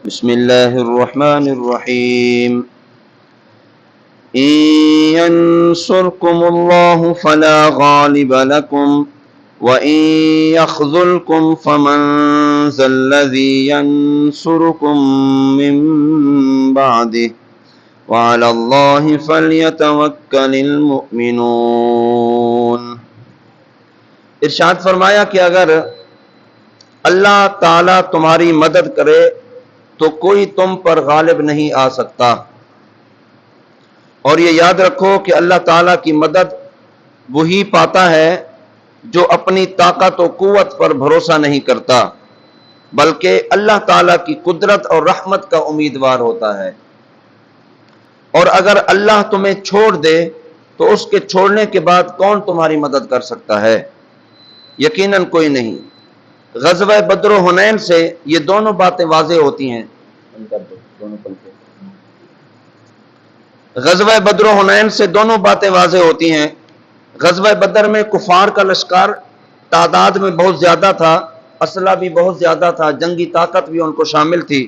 بسم الله الرحمن الرحيم إن ينصركم الله فلا غالب لكم وإن يخذلكم فمن ذا الذي ينصركم من بعده وعلى الله فليتوكل المؤمنون۔ ارشاد فرمایا کہ اگر اللہ تعالیٰ تمہاری مدد کرے تو کوئی تم پر غالب نہیں آ سکتا، اور یہ یاد رکھو کہ اللہ تعالیٰ کی مدد وہی پاتا ہے جو اپنی طاقت و قوت پر بھروسہ نہیں کرتا بلکہ اللہ تعالیٰ کی قدرت اور رحمت کا امیدوار ہوتا ہے۔ اور اگر اللہ تمہیں چھوڑ دے تو اس کے چھوڑنے کے بعد کون تمہاری مدد کر سکتا ہے؟ یقیناً کوئی نہیں۔ غزوہ بدر و حنین سے یہ دونوں باتیں واضح ہوتی ہیں۔ غزوہ بدر و حنین سے دونوں باتیں واضح ہوتی ہیں۔ غزوہ بدر میں کفار کا لشکر تعداد میں بہت زیادہ تھا، اسلحہ بھی بہت زیادہ تھا، جنگی طاقت بھی ان کو شامل تھی۔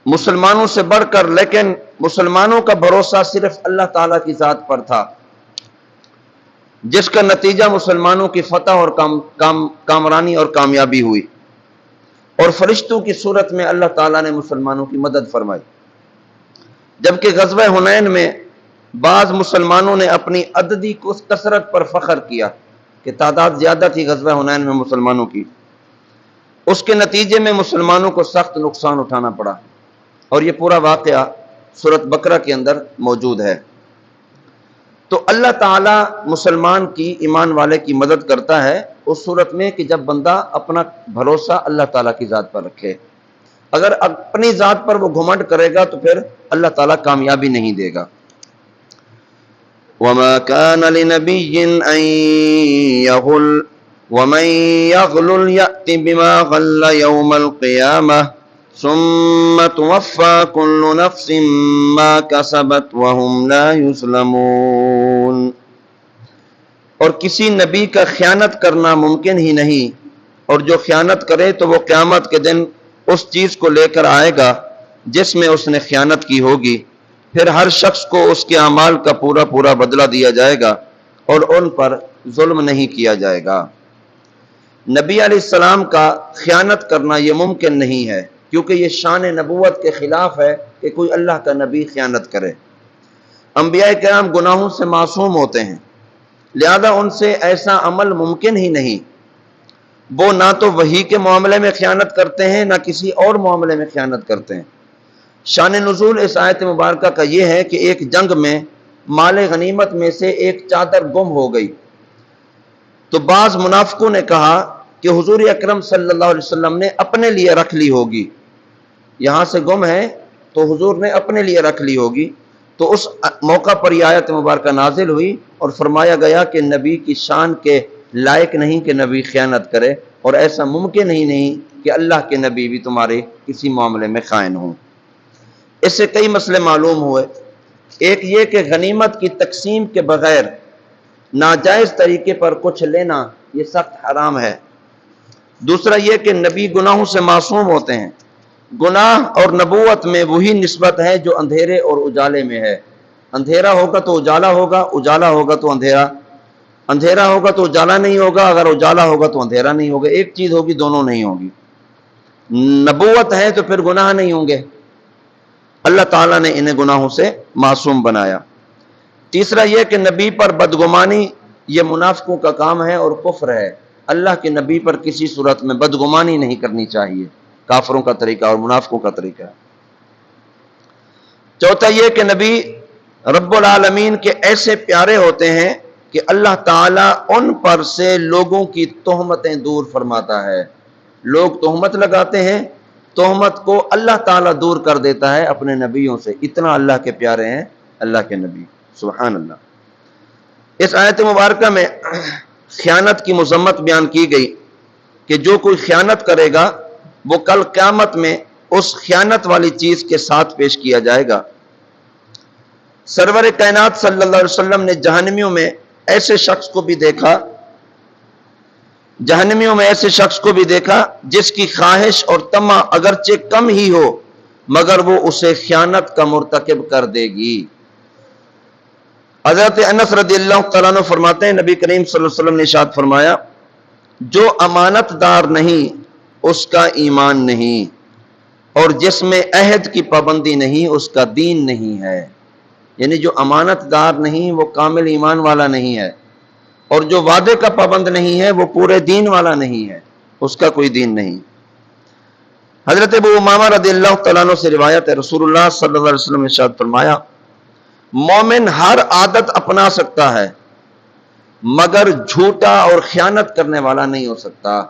مسلمانوں سے بڑھ کر، لیکن مسلمانوں کا بھروسہ صرف اللہ تعالیٰ کی ذات پر تھا، جس کا نتیجہ مسلمانوں کی فتح اور کامرانی اور کامیابی ہوئی، اور فرشتوں کی صورت میں اللہ تعالیٰ نے مسلمانوں کی مدد فرمائی۔ جبکہ غزوہ حنین میں بعض مسلمانوں نے اپنی عددی کثرت پر فخر کیا کہ تعداد زیادہ تھی غزوہ حنین میں مسلمانوں کی، اس کے نتیجے میں مسلمانوں کو سخت نقصان اٹھانا پڑا، اور یہ پورا واقعہ سورۃ بقرہ کے اندر موجود ہے۔ تو اللہ تعالیٰ مسلمان کی، ایمان والے کی مدد کرتا ہے اس صورت میں کہ جب بندہ اپنا بھروسہ اللہ تعالیٰ کی ذات پر رکھے۔ اگر اپنی ذات پر وہ گھمنڈ کرے گا تو پھر اللہ تعالیٰ کامیابی نہیں دے گا۔ وَمَا كَانَ لِنَبِيٍّ أَن يَغُلَّ وَمَن يَغْلُلْ يَأْتِ بِمَا غَلَّ يَوْمَ الْقِيَامَةِ ثُمَّ تُوَفَّى كُلُّ نَفْسٍ مَا كَسَبَتْ وَهُمْ لَا يُظْلَمُونَ۔ اور کسی نبی کا خیانت کرنا ممکن ہی نہیں، اور جو خیانت کرے تو وہ قیامت کے دن اس چیز کو لے کر آئے گا جس میں اس نے خیانت کی ہوگی، پھر ہر شخص کو اس کے اعمال کا پورا پورا بدلہ دیا جائے گا اور ان پر ظلم نہیں کیا جائے گا۔ نبی علیہ السلام کا خیانت کرنا یہ ممکن نہیں ہے، کیونکہ یہ شان نبوت کے خلاف ہے کہ کوئی اللہ کا نبی خیانت کرے۔ انبیاء کرام گناہوں سے معصوم ہوتے ہیں، لہذا ان سے ایسا عمل ممکن ہی نہیں۔ وہ نہ تو وحی کے معاملے میں خیانت کرتے ہیں، نہ کسی اور معاملے میں خیانت کرتے ہیں۔ شان نزول اس آیت مبارکہ کا یہ ہے کہ ایک جنگ میں مال غنیمت میں سے ایک چادر گم ہو گئی، تو بعض منافقوں نے کہا کہ حضور اکرم صلی اللہ علیہ وسلم نے اپنے لیے رکھ لی ہوگی، یہاں سے گم ہے تو حضور نے اپنے لیے رکھ لی ہوگی۔ تو اس موقع پر یہ آیت مبارکہ نازل ہوئی اور فرمایا گیا کہ نبی کی شان کے لائق نہیں کہ نبی خیانت کرے، اور ایسا ممکن ہی نہیں کہ اللہ کے نبی بھی تمہارے کسی معاملے میں خائن ہوں۔ اس سے کئی مسئلے معلوم ہوئے۔ ایک یہ کہ غنیمت کی تقسیم کے بغیر ناجائز طریقے پر کچھ لینا یہ سخت حرام ہے۔ دوسرا یہ کہ نبی گناہوں سے معصوم ہوتے ہیں۔ گناہ اور نبوت میں وہی نسبت ہے جو اندھیرے اور اجالے میں ہے۔ اندھیرا ہوگا تو اجالا ہوگا، اجالا ہوگا تو اندھیرا، اندھیرا ہوگا تو اجالا نہیں ہوگا، اگر اجالا ہوگا تو اندھیرا نہیں ہوگا، ایک چیز ہوگی، دونوں نہیں ہوگی۔ نبوت ہے تو پھر گناہ نہیں ہوں گے، اللہ تعالیٰ نے انہیں گناہوں سے معصوم بنایا۔ تیسرا یہ کہ نبی پر بدگمانی یہ منافقوں کا کام ہے اور کفر ہے۔ اللہ کے نبی پر کسی صورت میں بدگمانی نہیں کرنی چاہیے، کافروں کا طریقہ اور منافقوں کا طریقہ ہے۔ چوتھا یہ کہ نبی رب العالمین کے ایسے پیارے ہوتے ہیں کہ اللہ تعالیٰ ان پر سے لوگوں کی تہمتیں دور فرماتا ہے۔ لوگ تہمت لگاتے ہیں، تہمت کو اللہ تعالیٰ دور کر دیتا ہے اپنے نبیوں سے، اتنا اللہ کے پیارے ہیں اللہ کے نبی، سبحان اللہ۔ اس آیت مبارکہ میں خیانت کی مذمت بیان کی گئی کہ جو کوئی خیانت کرے گا وہ کل قیامت میں اس خیانت والی چیز کے ساتھ پیش کیا جائے گا۔ سرور کائنات صلی اللہ علیہ وسلم نے جہنمیوں میں ایسے شخص کو بھی دیکھا جہنمیوں میں ایسے شخص کو بھی دیکھا جس کی خواہش اور طمع اگرچہ کم ہی ہو مگر وہ اسے خیانت کا مرتکب کر دے گی۔ حضرت انس رضی اللہ تعالیٰ عنہ فرماتے ہیں نبی کریم صلی اللہ علیہ وسلم نے ارشاد فرمایا جو امانت دار نہیں اس کا ایمان نہیں، اور جس میں عہد کی پابندی نہیں اس کا دین نہیں ہے۔ یعنی جو امانت دار نہیں وہ کامل ایمان والا نہیں ہے، اور جو وعدے کا پابند نہیں ہے وہ پورے دین والا نہیں ہے، اس کا کوئی دین نہیں۔ حضرت ابو امامہ رضی اللہ تعالیٰ عنہ سے روایت ہے رسول اللہ صلی اللہ علیہ وسلم نے ارشاد فرمایا مومن ہر عادت اپنا سکتا ہے مگر جھوٹا اور خیانت کرنے والا نہیں ہو سکتا۔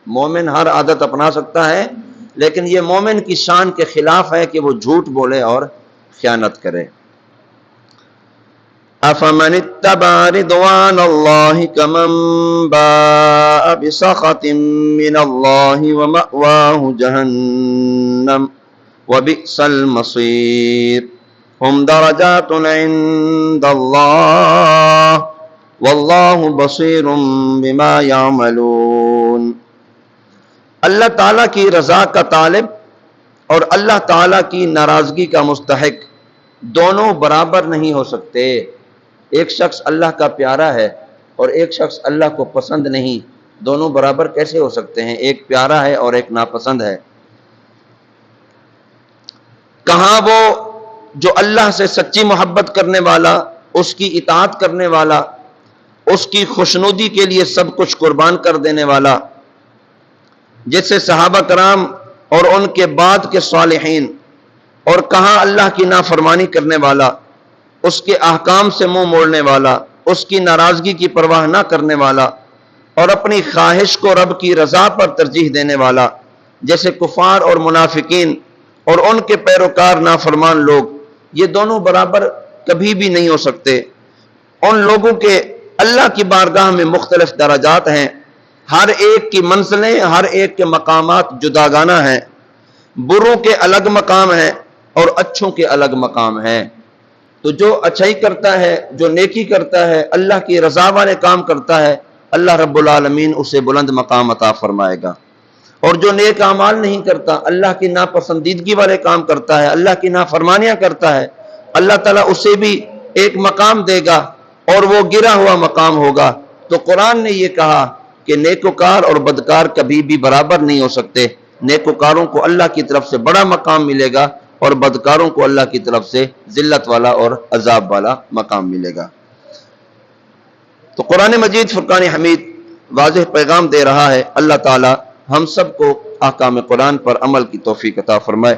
مومن ہر عادت اپنا سکتا ہے لیکن یہ مومن کی شان کے خلاف ہے کہ وہ جھوٹ بولے اور خیانت کرے۔ افمن اتبع رضوان اللہ کمن باء بسخط من اللہ ومأواہ جہنم وبئس المصیر ہم درجات عند اللہ واللہ بصیر بما یعملون۔ اللہ تعالیٰ کی رضا کا طالب اور اللہ تعالیٰ کی ناراضگی کا مستحق دونوں برابر نہیں ہو سکتے۔ ایک شخص اللہ کا پیارا ہے اور ایک شخص اللہ کو پسند نہیں، دونوں برابر کیسے ہو سکتے ہیں؟ ایک پیارا ہے اور ایک ناپسند ہے۔ کہاں وہ جو اللہ سے سچی محبت کرنے والا، اس کی اطاعت کرنے والا، اس کی خوشنودی کے لیے سب کچھ قربان کر دینے والا، جیسے صحابہ کرام اور ان کے بعد کے صالحین، اور کہاں اللہ کی نافرمانی کرنے والا، اس کے احکام سے منہ موڑنے والا، اس کی ناراضگی کی پرواہ نہ کرنے والا اور اپنی خواہش کو رب کی رضا پر ترجیح دینے والا، جیسے کفار اور منافقین اور ان کے پیروکار نافرمان لوگ، یہ دونوں برابر کبھی بھی نہیں ہو سکتے۔ ان لوگوں کے اللہ کی بارگاہ میں مختلف درجات ہیں، ہر ایک کی منزلیں، ہر ایک کے مقامات جداگانہ ہیں۔ بروں کے الگ مقام ہیں اور اچھوں کے الگ مقام ہیں۔ تو جو اچھائی کرتا ہے، جو نیکی کرتا ہے، اللہ کی رضا والے کام کرتا ہے، اللہ رب العالمین اسے بلند مقام عطا فرمائے گا، اور جو نیک اعمال نہیں کرتا، اللہ کی ناپسندیدگی والے کام کرتا ہے، اللہ کی نافرمانیاں کرتا ہے، اللہ تعالیٰ اسے بھی ایک مقام دے گا اور وہ گرا ہوا مقام ہوگا۔ تو قرآن نے یہ کہا کہ نیکوکار اور بدکار کبھی بھی برابر نہیں ہو سکتے۔ نیکوکاروں کو اللہ کی طرف سے بڑا مقام ملے گا اور بدکاروں کو اللہ کی طرف سے ذلت والا اور عذاب والا مقام ملے گا۔ تو قرآن مجید فرقان حمید واضح پیغام دے رہا ہے۔ اللہ تعالی ہم سب کو احکام قرآن پر عمل کی توفیق عطا فرمائے۔